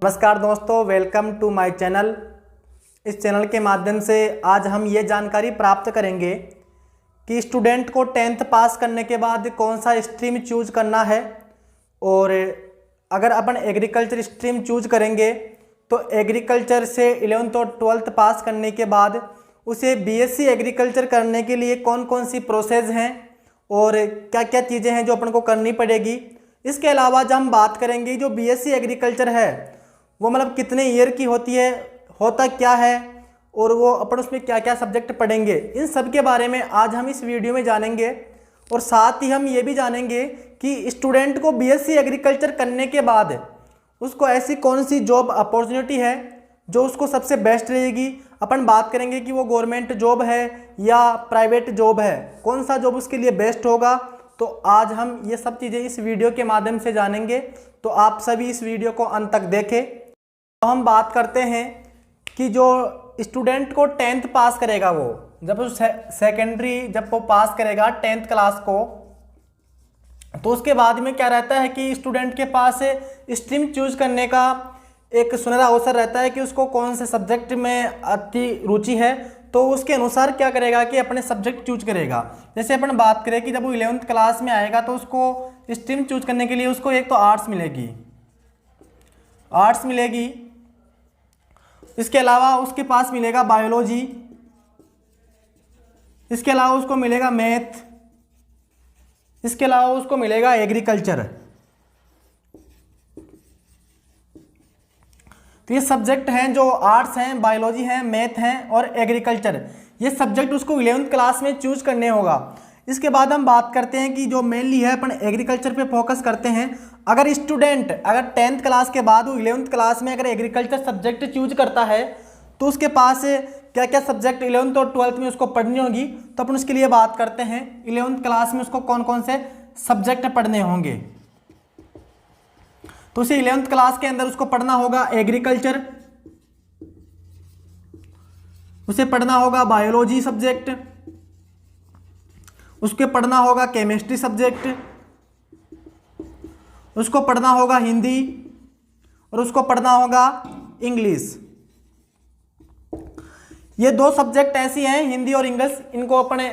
नमस्कार दोस्तों, welcome to my channel. इस चैनल के माध्यम से आज हम ये जानकारी प्राप्त करेंगे कि स्टूडेंट को 10th पास करने के बाद कौन सा स्ट्रीम चूज करना है। और अगर अपन एग्रीकल्चर स्ट्रीम चूज करेंगे तो एग्रीकल्चर से 11th और 12th पास करने के बाद उसे बीएससी एग्रीकल्चर करने के लिए कौन कौन सी प्रोसेस हैं और क्या क्या चीज़ें हैं जो अपन को करनी पड़ेगी। इसके अलावा जब हम बात करेंगे जो बीएससी एग्रीकल्चर है वो मतलब कितने ईयर की होती है, होता क्या है और वो अपन उसमें क्या क्या सब्जेक्ट पढ़ेंगे, इन सब के बारे में आज हम इस वीडियो में जानेंगे। और साथ ही हम ये भी जानेंगे कि स्टूडेंट को बीएससी एग्रीकल्चर करने के बाद उसको ऐसी कौन सी जॉब अपॉर्चुनिटी है जो उसको सबसे बेस्ट रहेगी। अपन बात करेंगे कि वो गवर्नमेंट जॉब है या प्राइवेट जॉब है, कौन सा जॉब उसके लिए बेस्ट होगा। तो आज हम ये सब चीज़ें इस वीडियो के माध्यम से जानेंगे, तो आप सभी इस वीडियो को अंत तक देखें। तो हम बात करते हैं कि जो स्टूडेंट को 10th पास करेगा, वो जब वो सेकेंडरी जब वो पास करेगा 10th क्लास को, तो उसके बाद में क्या रहता है कि स्टूडेंट के पास स्ट्रीम चूज करने का एक सुनहरा अवसर रहता है कि उसको कौन से सब्जेक्ट में अति रुचि है, तो उसके अनुसार क्या करेगा कि अपने सब्जेक्ट चूज करेगा। जैसे अपन बात करें कि जब वो 11th क्लास में आएगा तो उसको स्ट्रीम चूज करने के लिए उसको एक तो आर्ट्स मिलेगी, इसके अलावा उसके पास मिलेगा बायोलॉजी, इसके अलावा उसको मिलेगा मैथ, इसके अलावा उसको मिलेगा एग्रीकल्चर। तो ये सब्जेक्ट हैं जो आर्ट्स हैं, बायोलॉजी हैं, मैथ हैं और एग्रीकल्चर, ये सब्जेक्ट उसको 11th क्लास में चूज करने होगा। इसके बाद हम बात करते हैं कि जो मेनली है अपन एग्रीकल्चर पे फोकस करते हैं। अगर स्टूडेंट 10th क्लास के बाद वो 11th क्लास में अगर एग्रीकल्चर सब्जेक्ट चूज करता है तो उसके पास क्या क्या सब्जेक्ट 11th और 12th में उसको पढ़नी होगी। तो अपन उसके लिए बात करते हैं 11th क्लास में उसको कौन कौन से सब्जेक्ट पढ़ने होंगे। तो उसे 11th क्लास के अंदर उसको पढ़ना होगा एग्रीकल्चर, उसे पढ़ना होगा बायोलॉजी सब्जेक्ट, उसके पढ़ना होगा केमिस्ट्री सब्जेक्ट, उसको पढ़ना होगा हिंदी और उसको पढ़ना होगा इंग्लिश। ये दो सब्जेक्ट ऐसी हैं, हिंदी और इंग्लिश, इनको अपने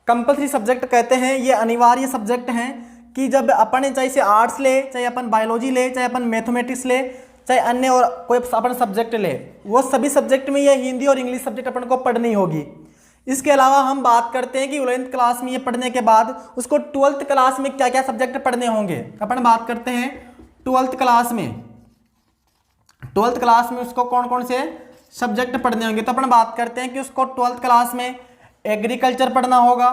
कंपल्सरी सब्जेक्ट कहते हैं। ये अनिवार्य सब्जेक्ट हैं कि जब अपन चाहे से आर्ट्स ले, चाहे अपन बायोलॉजी ले, चाहे अपन मैथमेटिक्स ले, चाहे अन्य और कोई अपन सब्जेक्ट ले, वो सभी सब्जेक्ट में ये हिंदी और इंग्लिश सब्जेक्ट अपन को पढ़नी होगी। इसके अलावा हम बात करते हैं कि 11th क्लास में ये पढ़ने के बाद उसको 12th क्लास में क्या क्या सब्जेक्ट पढ़ने होंगे। अपन बात करते हैं 12th क्लास में, 12th क्लास में उसको कौन कौन से सब्जेक्ट पढ़ने होंगे। तो अपन बात करते हैं कि उसको 12th क्लास में एग्रीकल्चर पढ़ना होगा,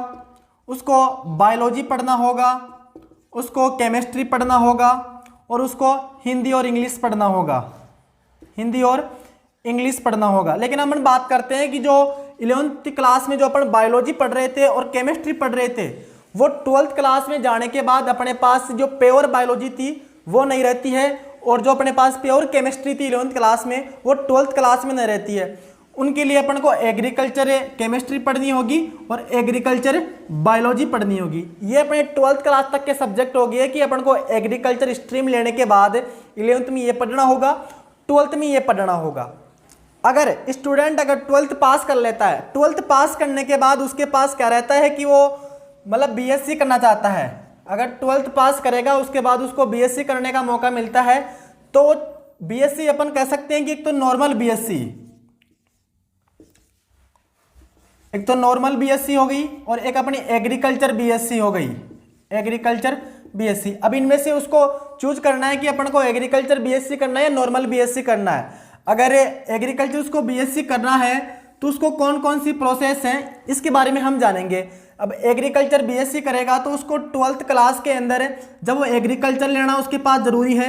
उसको बायोलॉजी पढ़ना होगा, उसको केमिस्ट्री पढ़ना होगा और उसको हिंदी और इंग्लिश पढ़ना होगा, हिंदी और इंग्लिश पढ़ना होगा। लेकिन अपन बात करते हैं कि जो 11th क्लास में जो अपन बायोलॉजी पढ़ रहे थे और केमिस्ट्री पढ़ रहे थे, वो 12th क्लास में जाने के बाद अपने पास जो प्योर बायोलॉजी थी वो नहीं रहती है, और जो अपने पास प्योर केमिस्ट्री थी 11th क्लास में वो 12th क्लास में नहीं रहती है। उनके लिए अपन को एग्रीकल्चर केमिस्ट्री पढ़नी होगी और एग्रीकल्चर बायोलॉजी पढ़नी होगी। ये अपने 12th क्लास तक के सब्जेक्ट हो गए कि अपन को एग्रीकल्चर स्ट्रीम लेने के बाद 11th में ये पढ़ना होगा, 12th में ये पढ़ना होगा। अगर स्टूडेंट 12th पास कर लेता है, 12th पास करने के बाद उसके पास क्या रहता है कि वो मतलब बीएससी करना चाहता है। अगर 12th पास करेगा उसके बाद उसको बीएससी करने का मौका मिलता है, तो बीएससी अपन कह सकते हैं कि एक तो नॉर्मल बीएससी, एक तो नॉर्मल बीएससी हो गई और एक अपनी एग्रीकल्चर बीएससी हो गई, एग्रीकल्चर बीएससी। अब इनमें से उसको चूज करना है कि अपन को एग्रीकल्चर बीएससी करना है या नॉर्मल बीएससी करना है। अगर एग्रीकल्चर उसको बीएससी करना है तो उसको कौन कौन सी प्रोसेस हैं इसके बारे में हम जानेंगे। अब एग्रीकल्चर बीएससी करेगा तो उसको 12th क्लास के अंदर जब वो एग्रीकल्चर लेना उसके पास ज़रूरी है,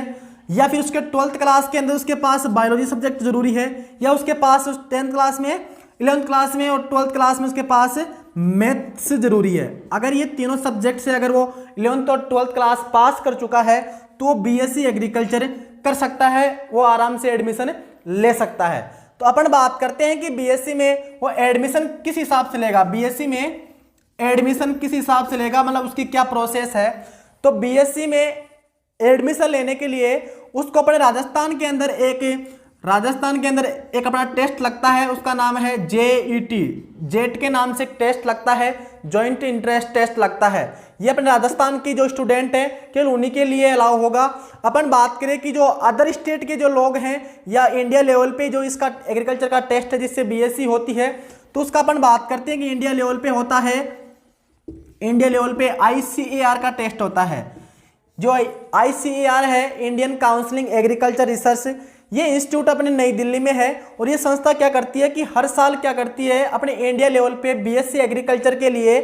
या फिर उसके 12th क्लास के अंदर उसके पास बायोलॉजी सब्जेक्ट ज़रूरी है, या उसके पास 10th क्लास में, 11th क्लास में और 12th क्लास में उसके पास मैथ्स ज़रूरी है। अगर ये तीनों सब्जेक्ट से अगर वो 11th और 12th क्लास पास कर चुका है तो वो बीएससी एग्रीकल्चर कर सकता है, वो आराम से एडमिशन ले सकता है। तो अपन बात करते हैं कि बीएससी में वो एडमिशन किस हिसाब से लेगा, बीएससी में एडमिशन किस हिसाब से लेगा, मतलब उसकी क्या प्रोसेस है। तो बीएससी में एडमिशन लेने के लिए उसको अपने राजस्थान के अंदर एक अपना टेस्ट लगता है, उसका नाम है जेईटी, जेट के नाम से एक टेस्ट लगता है, जॉइंट इंटरेस्ट टेस्ट लगता है। ये अपने राजस्थान की जो स्टूडेंट है केवल उन्हीं के लिए अलाउ होगा। अपन बात करें कि जो अदर स्टेट के जो लोग हैं या इंडिया लेवल पे जो इसका एग्रीकल्चर का टेस्ट है जिससे बीएससी होती है, तो उसका अपन बात करते हैं कि इंडिया लेवल पे होता है, इंडिया लेवल पे आईसीएआर का टेस्ट होता है। जो आईसीएआर है, इंडियन काउंसिलिंग एग्रीकल्चर रिसर्च, ये इंस्टीट्यूट अपने नई दिल्ली में है और ये संस्था क्या करती है कि हर साल क्या करती है, अपने इंडिया लेवल पे बीएससी एग्रीकल्चर के लिए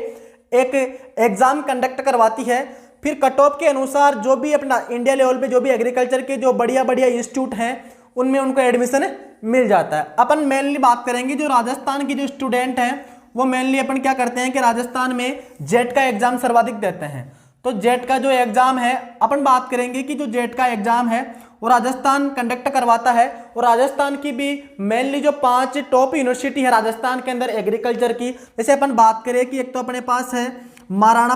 एक एग्जाम कंडक्ट करवाती है। फिर कट ऑफ के अनुसार जो भी अपना इंडिया लेवल पे जो भी एग्रीकल्चर के जो बढ़िया बढ़िया इंस्टीट्यूट हैं उनमें उनको एडमिशन मिल जाता है। अपन मेनली बात करेंगे जो राजस्थान की जो स्टूडेंट हैं वो मेनली अपन क्या करते हैं कि राजस्थान में जेट का एग्जाम सर्वाधिक देते हैं। तो जेट का जो एग्जाम है, अपन बात करेंगे कि जो जेट का एग्जाम है वो राजस्थान कंडक्ट करवाता है। और राजस्थान की भी मेनली जो 5 टॉप यूनिवर्सिटी है राजस्थान के अंदर एग्रीकल्चर की, जैसे अपन बात करें कि एक तो अपने पास है महाराणा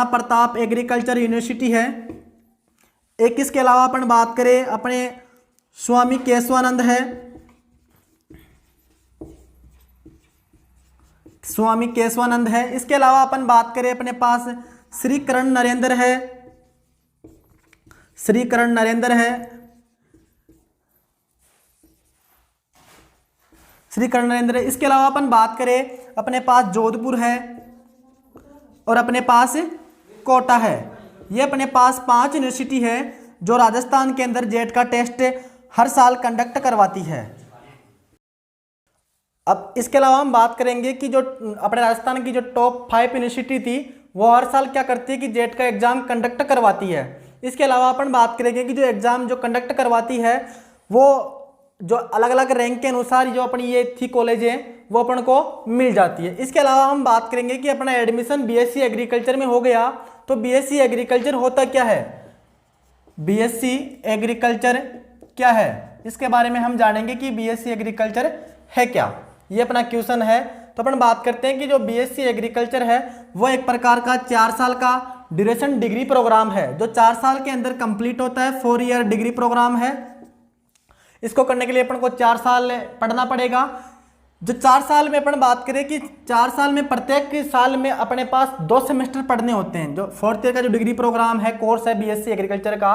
प्रताप एग्रीकल्चर यूनिवर्सिटी है। एक इसके अलावा अपन बात करें अपने स्वामी केशवानंद है, स्वामी केशवानंद है। इसके अलावा अपन बात करें अपने पास श्री करण नरेंद्र है, श्री करण नरेंद्र है, श्री करण नरेंद्र। इसके अलावा अपन बात करें अपने पास जोधपुर है और अपने पास कोटा है। ये अपने पास 5 यूनिवर्सिटी है जो राजस्थान के अंदर जेट का टेस्ट हर साल कंडक्ट करवाती है। अब इसके अलावा हम बात करेंगे कि जो अपने राजस्थान की जो टॉप 5 यूनिवर्सिटी थी वो हर साल क्या करती है कि जेट का एग्जाम कंडक्ट करवाती है। इसके अलावा अपन बात करेंगे कि जो एग्जाम जो कंडक्ट करवाती है वो जो अलग अलग रैंक के अनुसार जो अपनी ये थी कॉलेज है वो अपन को मिल जाती है। इसके अलावा हम बात करेंगे कि अपना एडमिशन बीएससी एग्रीकल्चर में हो गया, तो बीएससी एग्रीकल्चर होता क्या है, बीएससी एग्रीकल्चर क्या है, इसके बारे में हम जानेंगे कि बीएससी एग्रीकल्चर है क्या। ये अपना क्वेश्चन है। तो अपन बात करते हैं कि जो बीएससी एग्रीकल्चर है वो एक प्रकार का 4 साल का ड्यूरेशन डिग्री प्रोग्राम है जो 4 साल के अंदर कंप्लीट होता है। 4 ईयर डिग्री प्रोग्राम है। इसको करने के लिए अपन को 4 साल पढ़ना पड़ेगा। जो 4 साल में अपन बात करें कि 4 साल में प्रत्येक साल में अपने पास 2 सेमेस्टर पढ़ने होते हैं। जो 4th ईयर का जो डिग्री प्रोग्राम है, कोर्स है बीएससी एग्रीकल्चर का,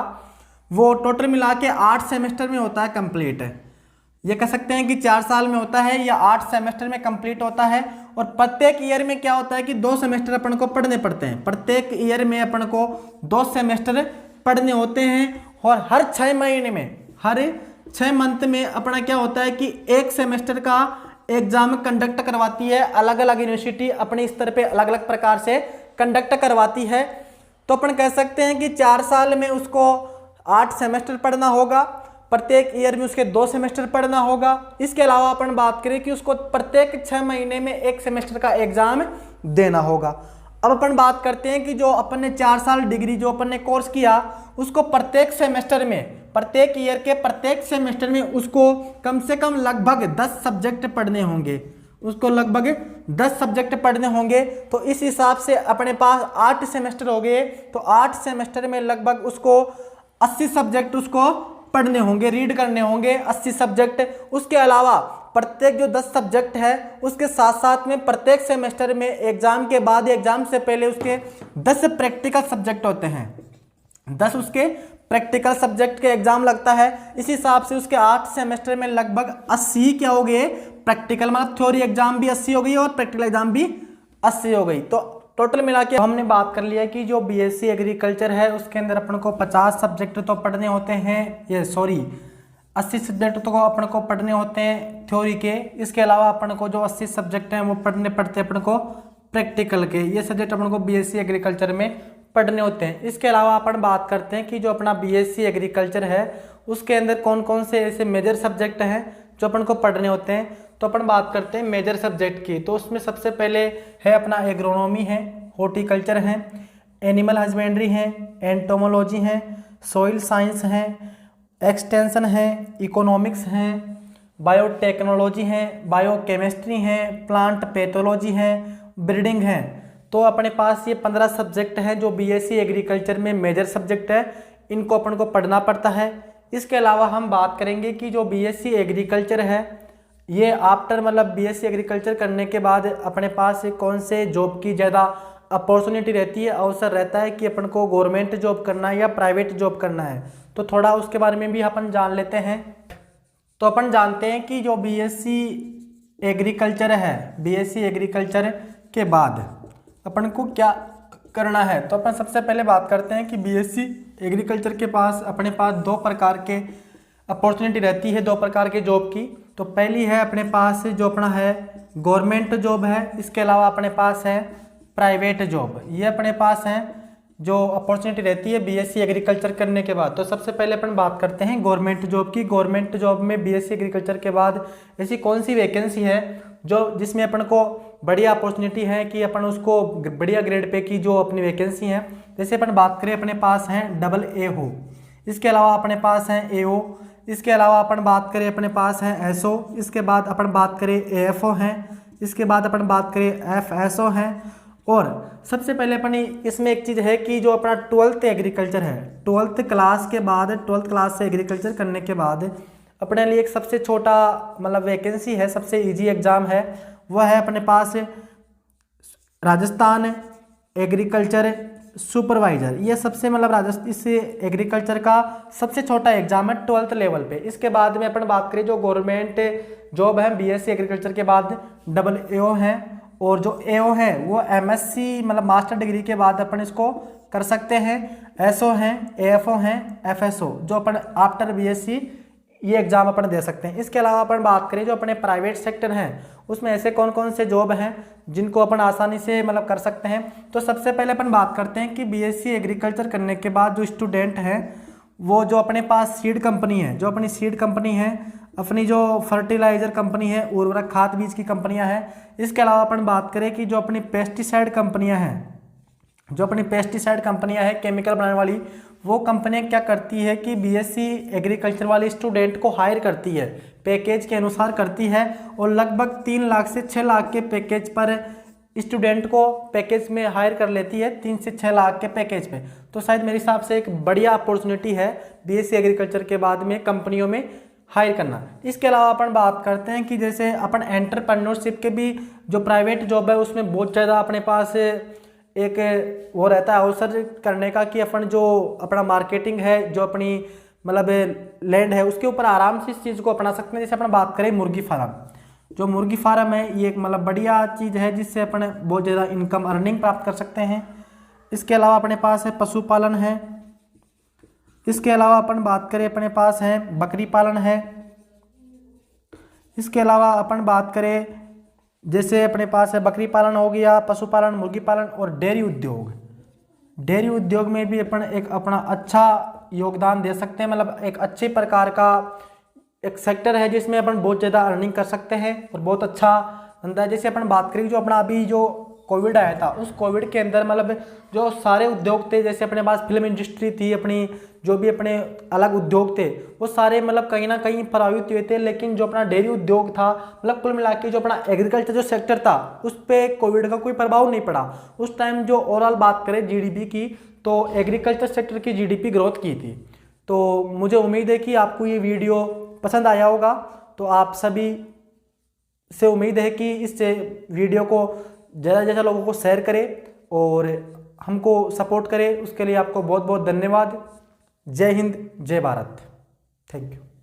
वो टोटल मिला के 8 सेमेस्टर में होता है कंप्लीट। ये कह सकते हैं कि 4 साल में होता है या 8 सेमेस्टर में कंप्लीट होता है। और प्रत्येक ईयर में क्या होता है कि 2 सेमेस्टर अपन को पढ़ने पड़ते हैं। प्रत्येक ईयर में अपन को 2 सेमेस्टर पढ़ने होते हैं। और हर 6 महीने में, हर 6 मंथ में अपना क्या होता है कि 1 सेमेस्टर का एग्जाम कंडक्ट करवाती है। अलग अलग यूनिवर्सिटी अपने स्तर पे अलग अलग प्रकार से कंडक्ट करवाती है। तो अपन कह सकते हैं कि 4 साल में उसको 8 सेमेस्टर पढ़ना होगा, प्रत्येक ईयर में उसके 2 सेमेस्टर पढ़ना होगा। इसके अलावा अपन बात करें कि उसको प्रत्येक 6 महीने में 1 सेमेस्टर का एग्जाम देना होगा। अब अपन बात करते हैं कि जो अपन ने 4 साल डिग्री जो अपन ने कोर्स किया उसको प्रत्येक सेमेस्टर में, प्रत्येक ईयर के प्रत्येक सेमेस्टर में उसको कम से कम लगभग 10 सब्जेक्ट पढ़ने होंगे। उसको लगभग 10 सब्जेक्ट पढ़ने होंगे। तो इस हिसाब से अपने पास 8 सेमेस्टर हो गए। तो 8 सेमेस्टर में लगभग उसको 80 सब्जेक्ट उसको पढ़ने होंगे, रीड करने होंगे 80 सब्जेक्ट। उसके अलावा प्रत्येक जो 10 सब्जेक्ट है उसके साथ साथ में प्रत्येक सेमेस्टर में एग्जाम के बाद, एग्जाम से पहले उसके 10 प्रैक्टिकल सब्जेक्ट होते हैं। 10 उसके प्रैक्टिकल सब्जेक्ट के एग्जाम लगता है। इस हिसाब से उसके 8 सेमेस्टर में लगभग 80 क्या हो गए प्रैक्टिकल, मतलब थ्योरी एग्जाम भी 80 हो गई और प्रैक्टिकल एग्जाम भी 80 हो गई। तो टोटल मिला के हमने बात कर लिया कि जो बीएससी एग्रीकल्चर है उसके अंदर अपन को 50 सब्जेक्ट तो पढ़ने होते हैं, 80 सब्जेक्ट तो अपन को पढ़ने होते हैं थ्योरी के। इसके अलावा अपन को जो 80 सब्जेक्ट हैं वो पढ़ने पड़ते हैं अपन को प्रैक्टिकल के। ये सब्जेक्ट अपन को बीएससी एग्रीकल्चर में पढ़ने होते हैं। इसके अलावा अपन बात करते हैं कि जो अपना बीएससी एग्रीकल्चर है उसके अंदर कौन कौन से ऐसे मेजर सब्जेक्ट हैं जो अपन को पढ़ने होते हैं। तो अपन बात करते हैं मेजर सब्जेक्ट की। तो उसमें सबसे पहले है अपना एग्रोनॉमी है, हॉर्टिकल्चर है, एनिमल हस्बेंड्री है, एंटोमोलॉजी है, सॉइल साइंस है, एक्सटेंशन है, इकोनॉमिक्स है, बायोटेक्नोलॉजी है, बायोकेमिस्ट्री है, प्लांट पैथोलॉजी है, ब्रीडिंग है। तो अपने पास ये 15 सब्जेक्ट हैं जो बीएससी एग्रीकल्चर में मेजर सब्जेक्ट है, इनको अपन को पढ़ना पड़ता है। इसके अलावा हम बात करेंगे कि जो बीएससी एग्रीकल्चर है ये आफ्टर मतलब बीएससी एग्रीकल्चर करने के बाद अपने पास कौन से जॉब की ज़्यादा अपॉर्चुनिटी रहती है, अवसर रहता है कि अपन को गवर्नमेंट जॉब करना है या प्राइवेट जॉब करना है, तो थोड़ा उसके बारे में भी अपन जान लेते हैं। तो अपन जानते हैं कि जो बीएससी एग्रीकल्चर है, बीएससी एग्रीकल्चर के बाद अपन को क्या करना है। तो अपन सबसे पहले बात करते हैं कि बीएससी एग्रीकल्चर के पास अपने पास 2 प्रकार के अपॉर्चुनिटी रहती है, 2 प्रकार के जॉब की। तो पहली है अपने पास जो अपना है गवर्नमेंट जॉब है, इसके अलावा अपने पास है प्राइवेट जॉब। ये अपने पास है जो अपॉर्चुनिटी रहती है बीएससी एग्रीकल्चर करने के बाद। तो सबसे पहले अपन बात करते हैं गवर्नमेंट जॉब की। गवर्नमेंट जॉब में बीएससी एग्रीकल्चर के बाद ऐसी कौन सी वैकेंसी है जो जिसमें अपन को बढ़िया अपॉर्चुनिटी है कि अपन उसको बढ़िया ग्रेड पे की जो अपनी वैकेंसी है। जैसे अपन बात करें अपने पास हैं AA, इसके अलावा अपने पास हैं AO, इसके अलावा अपन बात करें अपने पास हैं SO, इसके बाद अपन बात करें AFO हैं, इसके बाद अपन बात करें FSO हैं। और सबसे पहले अपन इसमें एक चीज़ है कि जो अपना 12th एग्रीकल्चर है, 12th क्लास के बाद 12th क्लास से एग्रीकल्चर करने के बाद अपने लिए एक सबसे छोटा मतलब वैकेंसी है, सबसे इजी एग्ज़ाम है, वह है अपने पास राजस्थान एग्रीकल्चर सुपरवाइजर। ये सबसे मतलब राजस्थान इस एग्रीकल्चर का सबसे छोटा एग्जाम है 12th लेवल पे। इसके बाद में अपन बात करें जो गवर्नमेंट जॉब है बीएससी एग्रीकल्चर के बाद AAO है, और जो AO है वो MSc मतलब मास्टर डिग्री के बाद अपन इसको कर सकते हैं। SO हैं, AFO हैं, FSO जो अपन आफ्टर बीएससी ये एग्जाम अपन दे सकते हैं। इसके अलावा अपन बात करें जो अपने प्राइवेट सेक्टर हैं उसमें ऐसे कौन कौन से जॉब हैं जिनको अपन आसानी से मतलब कर सकते हैं। तो सबसे पहले अपन बात करते हैं कि बीएससी एग्रीकल्चर करने के बाद जो स्टूडेंट हैं वो जो अपने पास सीड कंपनी है, जो अपनी सीड कंपनी है, अपनी जो फर्टिलाइजर कंपनी है, उर्वरक खाद बीज की कंपनियां हैं। इसके अलावा अपन बात करें कि जो अपनी पेस्टिसाइड कंपनियां हैं, जो अपनी पेस्टिसाइड कंपनियां हैं केमिकल बनाने वाली, वो कंपनियां क्या करती है कि बीएससी एग्रीकल्चर वाले स्टूडेंट को हायर करती है, पैकेज के अनुसार करती है, और लगभग 3 लाख से 6 लाख के पैकेज पर स्टूडेंट को पैकेज में हायर कर लेती है, 3 से 6 लाख के पैकेज पे। तो शायद मेरे हिसाब से एक बढ़िया अपॉर्चुनिटी है बीएससी एग्रीकल्चर के बाद में कंपनियों में हायर करना। इसके अलावा अपन बात करते हैं कि जैसे अपन एंटरप्रेन्योरशिप के भी जो प्राइवेट जॉब है उसमें बहुत ज़्यादा अपने पास एक वो रहता है अवसर करने का कि अपन जो अपना मार्केटिंग है, जो अपनी मतलब लैंड है उसके ऊपर आराम से इस चीज़ को अपना सकते हैं। जैसे अपन बात करें मुर्गी फार्म, जो मुर्गी फार्म है ये एक मतलब बढ़िया चीज़ है जिससे अपन बहुत ज़्यादा इनकम अर्निंग प्राप्त कर सकते हैं। इसके अलावा अपने पास है पशुपालन है, इसके अलावा अपन बात करें अपने पास है बकरी पालन है, इसके अलावा अपन बात करें जैसे अपने पास है बकरी पालन हो गया, पशुपालन, मुर्गी पालन और डेयरी उद्योग। डेयरी उद्योग में भी अपन एक अपना अच्छा योगदान दे सकते हैं, मतलब एक अच्छे प्रकार का एक सेक्टर है जिसमें अपन बहुत ज़्यादा अर्निंग कर सकते हैं और बहुत अच्छा धंधा है। जैसे अपन बात करें जो अपना अभी जो कोविड आया था, उस कोविड के अंदर मतलब जो सारे उद्योग थे, जैसे अपने पास फिल्म इंडस्ट्री थी, अपनी जो भी अपने अलग उद्योग थे वो सारे मतलब कहीं ना कहीं प्रभावित हुए थे। लेकिन जो अपना डेयरी उद्योग था मतलब कुल मिला के जो अपना एग्रीकल्चर जो सेक्टर था उस पर कोविड का कोई प्रभाव नहीं पड़ा। उस टाइम जो ओवरऑल बात करें जीडीपी की, तो एग्रीकल्चर सेक्टर की जीडीपी ग्रोथ की थी। तो मुझे उम्मीद है कि आपको ये वीडियो पसंद आया होगा। तो आप सभी से उम्मीद है कि इस वीडियो को ज़्यादा से ज़्यादा लोगों को शेयर करें और हमको सपोर्ट करें। उसके लिए आपको बहुत बहुत धन्यवाद। जय हिंद, जय भारत। Thank you.